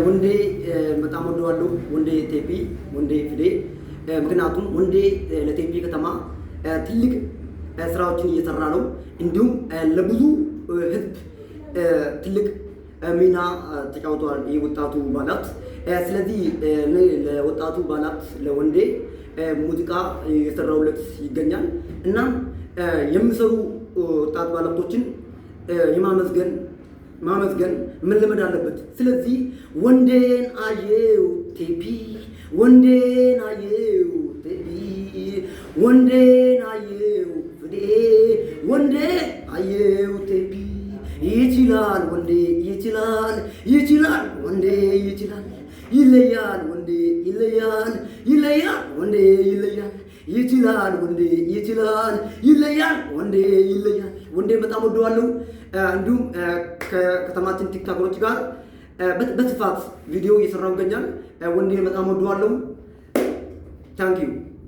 ወንዴ በጣም ወደዋለሁ። ወንዴ ቴፒ፣ ወንዴ ፍዴ። ምክንያቱም ወንዴ ለቴፒ ከተማ ትልቅ ስራዎችን እየሰራ ነው። እንዲሁም ለብዙ ህዝብ ትልቅ ሚና ተጫውተዋል የወጣቱ ባላት። ስለዚህ ለወጣቱ ባላት ለወንዴ ሙዚቃ የሰራውለት ይገኛል። እናም የሚሰሩ ወጣት ባላቶችን ማመስገን መለመድ አለበት። ስለዚህ ወንዴን አየው ቴፒ፣ ወንዴን አየው ቴፒ፣ ወንዴን አየው ፍዴ፣ ወንዴ አየው ቴፒ። ይችላል ወንዴ ይችላል፣ ይችላል ወንዴ ይችላል፣ ይለያል ወንዴ ይለያል፣ ይለያል ወንዴ ይለያል፣ ይችላል ወንዴ ይችላል፣ ይለያል ወንዴ ይለያል። ወንዴ በጣም ወደዋለሁ። እንዲሁም ከከተማችን ቲክቶከሮች ጋር በስፋት ቪዲዮ እየሰራሁ ይገኛል። ወንዴ በጣም ወደዋለሁ። ታንክ ዩ